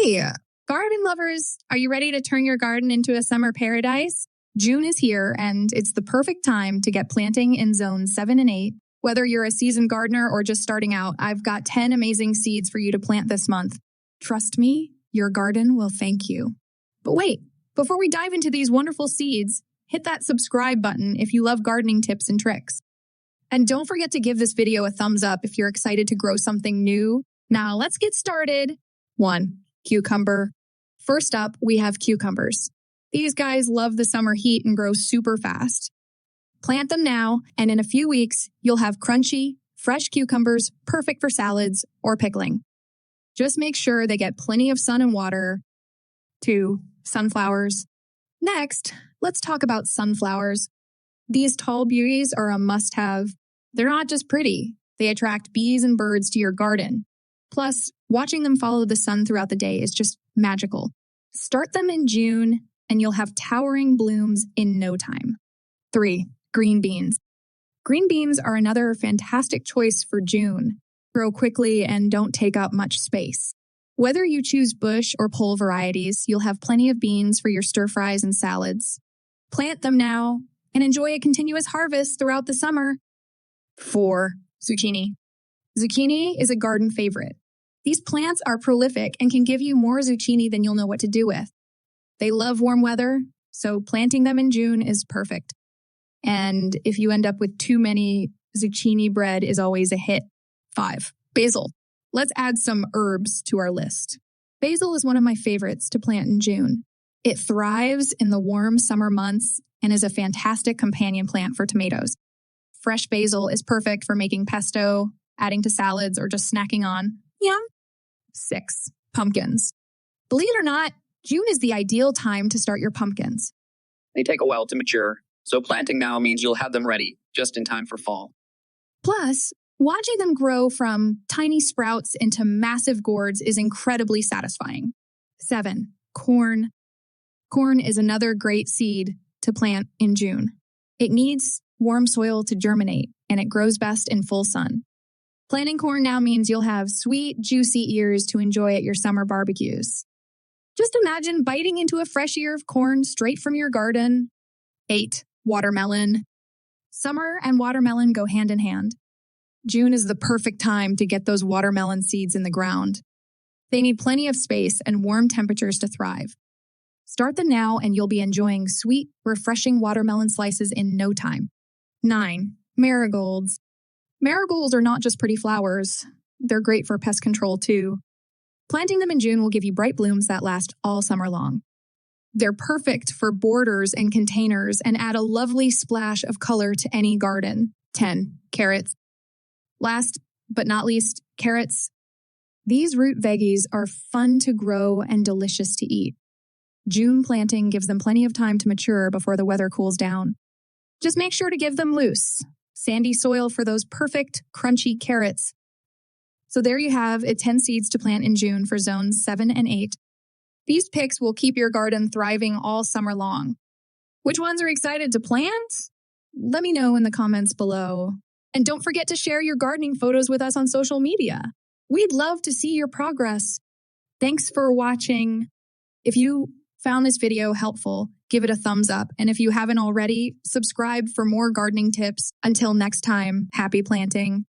Hey, garden lovers, are you ready to turn your garden into a summer paradise? June is here, and it's the perfect time to get planting in zones 7 and 8. Whether you're a seasoned gardener or just starting out, I've got 10 amazing seeds for you to plant this month. Trust me, your garden will thank you. But wait, before we dive into these wonderful seeds, hit that subscribe button if you love gardening tips and tricks. And don't forget to give this video a thumbs up if you're excited to grow something new. Now let's get started. 1. Cucumber. First up, we have cucumbers. These guys love the summer heat and grow super fast. Plant them now, and in a few weeks, you'll have crunchy, fresh cucumbers perfect for salads or pickling. Just make sure they get plenty of sun and water. 2. Sunflowers. Next, let's talk about sunflowers. These tall beauties are a must-have. They're not just pretty, they attract bees and birds to your garden. Plus, watching them follow the sun throughout the day is just magical. Start them in June, and you'll have towering blooms in no time. 3. Green beans. Green beans are another fantastic choice for June. Grow quickly and don't take up much space. Whether you choose bush or pole varieties, you'll have plenty of beans for your stir-fries and salads. Plant them now and enjoy a continuous harvest throughout the summer. 4. Zucchini. Zucchini is a garden favorite. These plants are prolific and can give you more zucchini than you'll know what to do with. They love warm weather, so planting them in June is perfect. And if you end up with too many, zucchini bread is always a hit. 5. Basil. Let's add some herbs to our list. Basil is one of my favorites to plant in June. It thrives in the warm summer months and is a fantastic companion plant for tomatoes. Fresh basil is perfect for making pesto, adding to salads, or just snacking on. Yum. 6. Pumpkins. Believe it or not, June is the ideal time to start your pumpkins. They take a while to mature, so planting now means you'll have them ready just in time for fall. Plus, watching them grow from tiny sprouts into massive gourds is incredibly satisfying. 7. Corn. Corn is another great seed to plant in June. It needs warm soil to germinate, and it grows best in full sun. Planting corn now means you'll have sweet, juicy ears to enjoy at your summer barbecues. Just imagine biting into a fresh ear of corn straight from your garden. 8. Watermelon. Summer and watermelon go hand in hand. June is the perfect time to get those watermelon seeds in the ground. They need plenty of space and warm temperatures to thrive. Start them now and you'll be enjoying sweet, refreshing watermelon slices in no time. 9. Marigolds. Marigolds are not just pretty flowers. They're great for pest control too. Planting them in June will give you bright blooms that last all summer long. They're perfect for borders and containers and add a lovely splash of color to any garden. 10. Carrots. Last but not least, carrots. These root veggies are fun to grow and delicious to eat. June planting gives them plenty of time to mature before the weather cools down. Just make sure to give them loose, sandy soil for those perfect, crunchy carrots. So there you have it, 10 seeds to plant in June for zones 7 and 8. These picks will keep your garden thriving all summer long. Which ones are excited to plant? Let me know in the comments below. And don't forget to share your gardening photos with us on social media. We'd love to see your progress. Thanks for watching. If you found this video helpful, give it a thumbs up. And if you haven't already, subscribe for more gardening tips. Until next time, happy planting.